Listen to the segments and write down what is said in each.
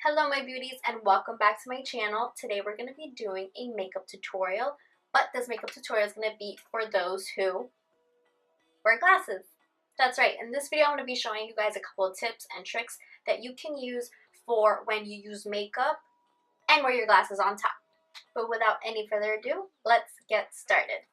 Hello my beauties and welcome back to my channel. Today we're going to be doing a makeup tutorial, but this makeup tutorial is going to be for those who wear glasses. That's right, in this video I'm going to be showing you guys a couple of tips and tricks that you can use for when you use makeup and wear your glasses on top. But without any further ado, let's get started.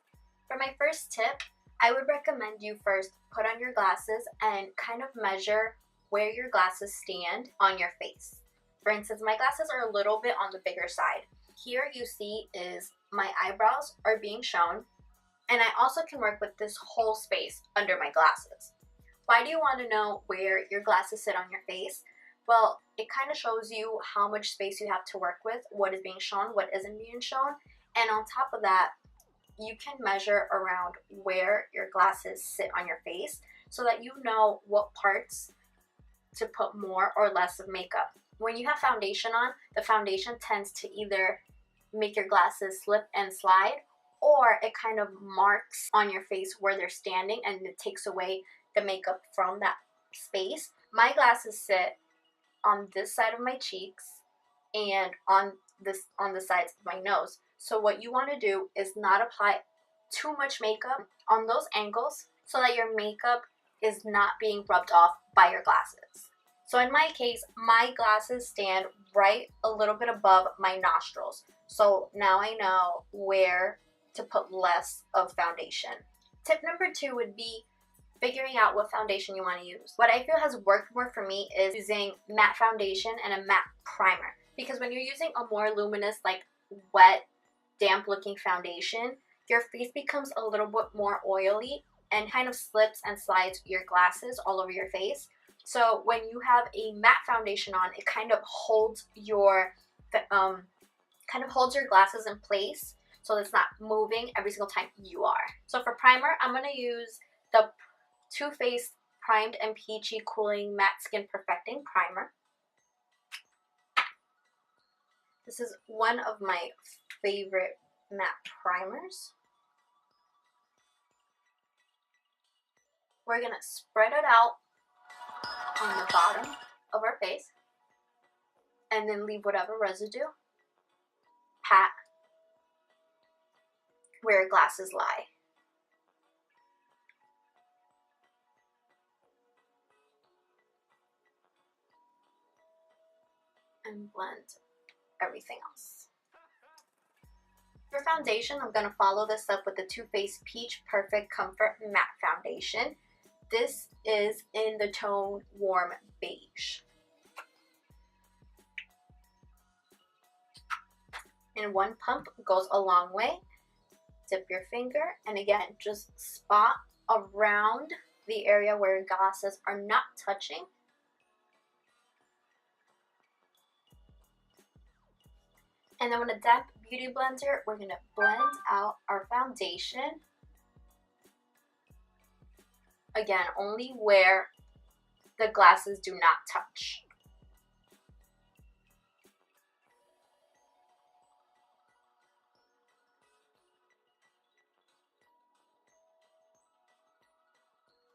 For my first tip, I would recommend you first put on your glasses and kind of measure where your glasses stand on your face. For instance, my glasses are a little bit on the bigger side. Here you see is my eyebrows are being shown, and I also can work with this whole space under my glasses. Why do you want to know where your glasses sit on your face? Well, it kind of shows you how much space you have to work with, what is being shown, what isn't being shown, and on top of that, you can measure around where your glasses sit on your face so that you know what parts to put more or less of makeup. When you have foundation on, the foundation tends to either make your glasses slip and slide, or it kind of marks on your face where they're standing and it takes away the makeup from that space. My glasses sit on this side of my cheeks and on the sides of my nose. So what you want to do is not apply too much makeup on those angles so that your makeup is not being rubbed off by your glasses. So in my case, my glasses stand right a little bit above my nostrils. So now I know where to put less of foundation. Tip number 2 would be figuring out what foundation you want to use. What I feel has worked more for me is using matte foundation and a matte primer. Because when you're using a more luminous, like wet, damp looking foundation, your face becomes a little bit more oily and kind of slips and slides your glasses all over your face. So when you have a matte foundation on, it kind of holds your glasses in place so it's not moving every single time you are. So for primer, I'm going to use the Too Faced Primed and Peachy Cooling Matte Skin Perfecting Primer. This is one of my favorite matte primers. We're going to spread it out on the bottom of our face and then leave whatever residue pat where your glasses lie. And blend everything else. For foundation, I'm going to follow this up with the Too Faced Peach Perfect Comfort Matte Foundation. This is in the tone Warm Beige. And one pump goes a long way. Dip your finger and again, just spot around the area where your glasses are not touching. And then with a damp beauty blender, we're going to blend out our foundation. Again, only where the glasses do not touch.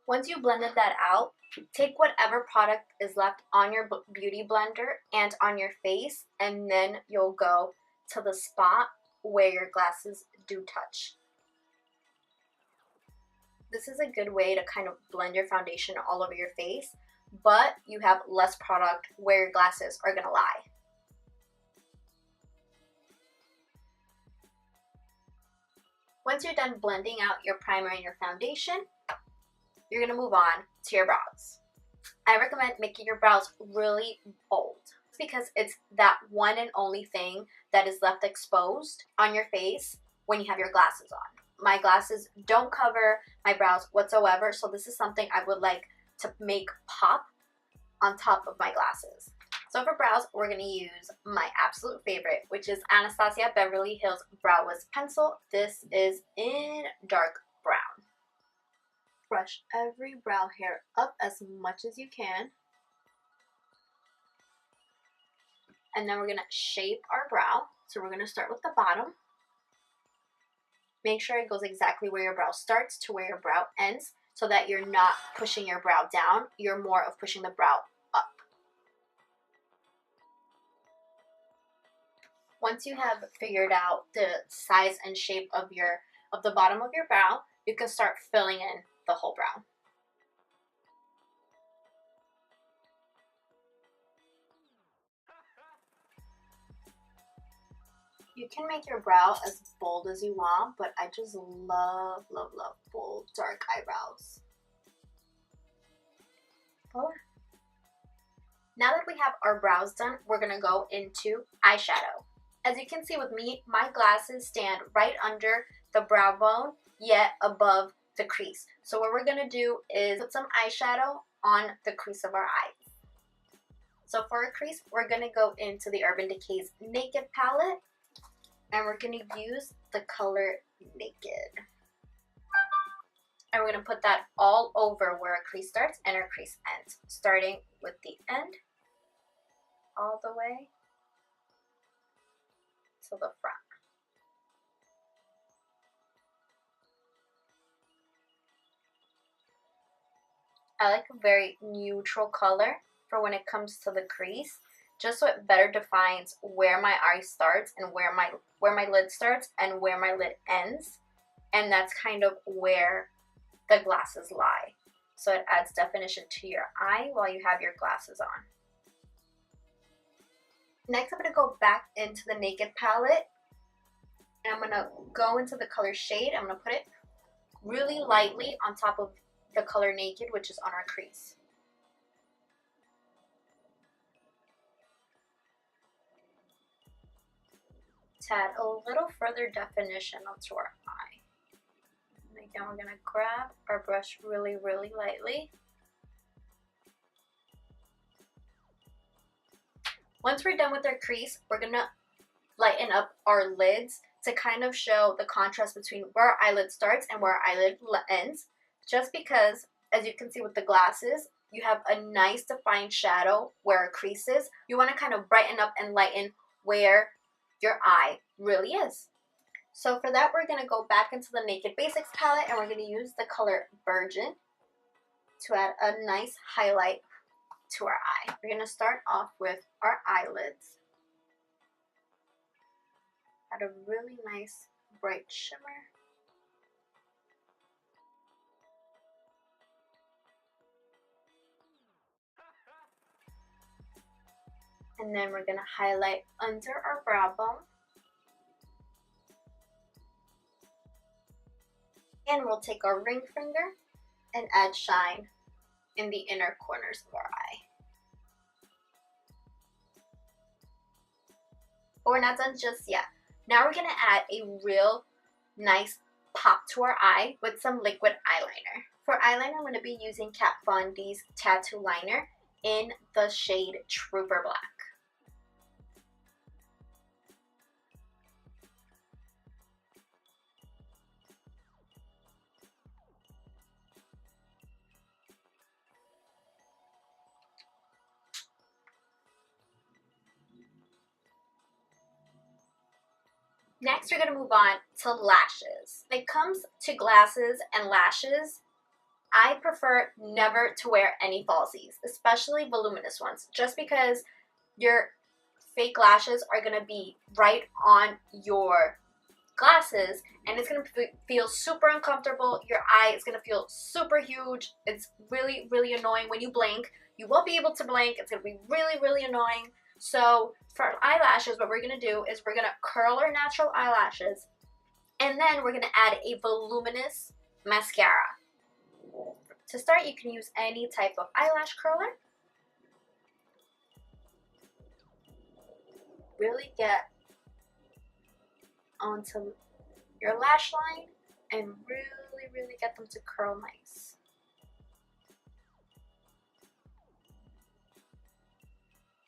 Once you blended that out, take whatever product is left on your beauty blender and on your face, and then you'll go to the spot where your glasses do touch. This is a good way to kind of blend your foundation all over your face, but you have less product where your glasses are going to lie. Once you're done blending out your primer and your foundation, you're going to move on to your brows. I recommend making your brows really bold because it's that one and only thing that is left exposed on your face when you have your glasses on. My glasses don't cover my brows whatsoever, so this is something I would like to make pop on top of my glasses. So for brows, we're going to use my absolute favorite, which is Anastasia Beverly Hills Brow Wiz Pencil. This is in dark brown. Brush every brow hair up as much as you can. And then we're going to shape our brow. So we're going to start with the bottom. Make sure it goes exactly where your brow starts to where your brow ends so that you're not pushing your brow down. You're more of pushing the brow up. Once you have figured out the size and shape of the bottom of your brow, you can start filling in the whole brow. You can make your brow as bold as you want, but I just love, love, love bold, dark eyebrows. Voila. Now that we have our brows done, we're gonna go into eyeshadow. As you can see with me, my glasses stand right under the brow bone, yet above the crease. So what we're gonna do is put some eyeshadow on the crease of our eyes. So for a crease, we're gonna go into the Urban Decay's Naked palette, and we're gonna use the color Naked. And we're gonna put that all over where our crease starts and our crease ends, starting with the end all the way to the front. I like a very neutral color for when it comes to the crease, just so it better defines where my eye starts and where my lid starts and where my lid ends. And that's kind of where the glasses lie. So it adds definition to your eye while you have your glasses on. Next, I'm going to go back into the Naked palette, and I'm going to go into the color Shade. I'm going to put it really lightly on top of the color Naked, which is on our crease. To add a little further definition onto our eye. And again, we're going to grab our brush really, really lightly. Once we're done with our crease, we're going to lighten up our lids to kind of show the contrast between where our eyelid starts and where our eyelid ends. Just because, as you can see with the glasses, you have a nice defined shadow where our crease is. You want to kind of brighten up and lighten where your eye really is. So for that, we're going to go back into the Naked Basics palette, and we're going to use the color Virgin to add a nice highlight to our eye. We're going to start off with our eyelids. Add a really nice bright shimmer. And then we're going to highlight under our brow bone. And we'll take our ring finger and add shine in the inner corners of our eye. But we're not done just yet. Now we're going to add a real nice pop to our eye with some liquid eyeliner. For eyeliner, I'm going to be using Kat Von D's Tattoo Liner in the shade Trooper Black. Next, we're going to move on to lashes. When it comes to glasses and lashes, I prefer never to wear any falsies, especially voluminous ones, just because your fake lashes are going to be right on your glasses, and it's going to feel super uncomfortable. Your eye is going to feel super huge. It's really, really annoying when you blink. You won't be able to blink. It's going to be really, really annoying. So for eyelashes, what we're going to do is we're going to curl our natural eyelashes, and then we're going to add a voluminous mascara. To start, you can use any type of eyelash curler. Really get onto your lash line and really, really get them to curl nice.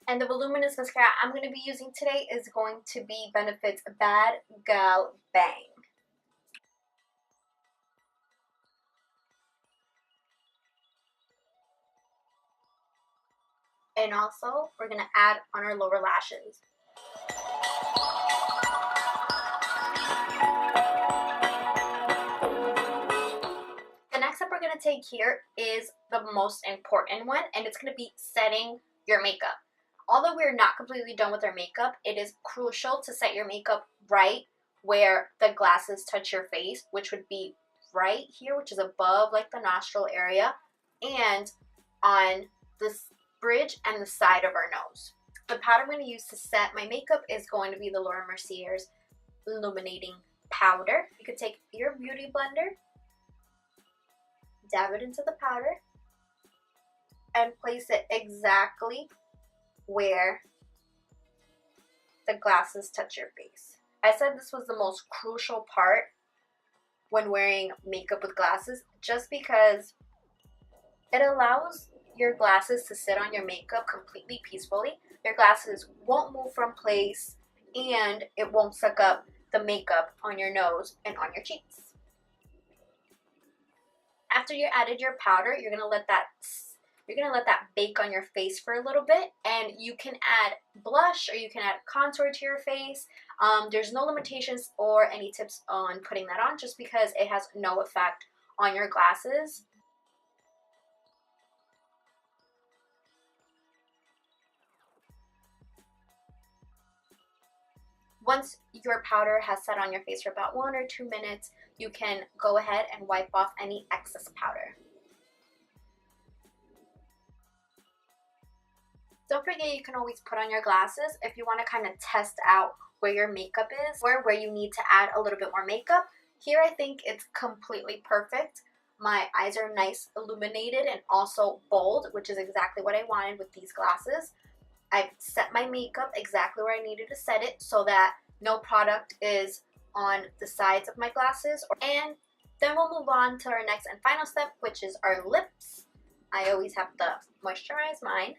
And the voluminous mascara I'm going to be using today is going to be Benefit's Bad Gal Bang. And also, we're going to add on our lower lashes. The next step we're going to take here is the most important one, and it's going to be setting your makeup. although we're not completely done with our makeup, it is crucial to set your makeup right where the glasses touch your face, which would be right here, which is above like the nostril area, and on this bridge and the side of our nose. The powder I'm going to use to set my makeup is going to be the Laura Mercier's Illuminating Powder. You could take your beauty blender, dab it into the powder, and place it exactly where the glasses touch your face. I said this was the most crucial part when wearing makeup with glasses, just because it allows your glasses to sit on your makeup completely peacefully. Your glasses won't move from place, and it won't suck up the makeup on your nose and on your cheeks. After you added your powder, you're gonna let that bake on your face for a little bit, and you can add blush or you can add contour to your face. There's no limitations or any tips on putting that on, just because it has no effect on your glasses. Once your powder has set on your face for about 1 or 2 minutes, you can go ahead and wipe off any excess powder. Don't forget, you can always put on your glasses if you want to kind of test out where your makeup is or where you need to add a little bit more makeup. Here I think it's completely perfect. My eyes are nice, illuminated, and also bold, which is exactly what I wanted with these glasses. I've set my makeup exactly where I needed to set it so that no product is on the sides of my glasses. And then we'll move on to our next and final step, which is our lips. I always have to moisturize mine.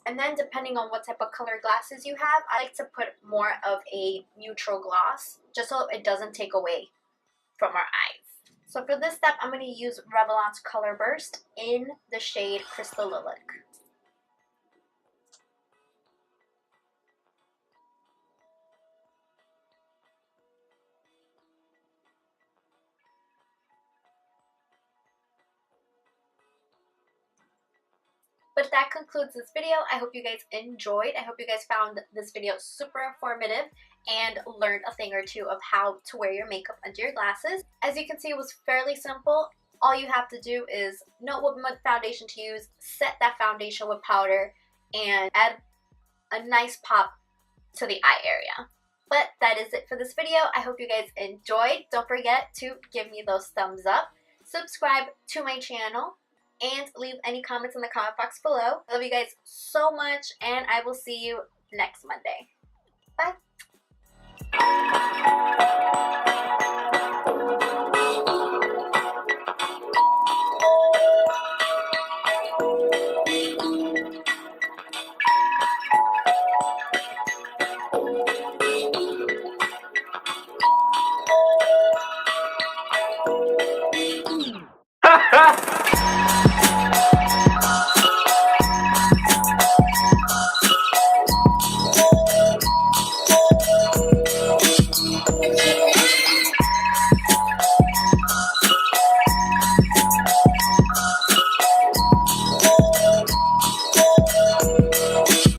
And then depending on what type of color glasses you have, I like to put more of a neutral gloss just so it doesn't take away from our eyes. So for this step, I'm going to use Revlon's Color Burst in the shade Crystal Lilac. But that concludes this video. I hope you guys enjoyed. I hope you guys found this video super informative and learned a thing or two of how to wear your makeup under your glasses. As you can see, it was fairly simple. All you have to do is know what foundation to use, set that foundation with powder, and add a nice pop to the eye area. But that is it for this video. I hope you guys enjoyed. Don't forget to give me those thumbs up, subscribe to my channel, and leave any comments in the comment box below. I love you guys so much, and I will see you next Monday. Bye!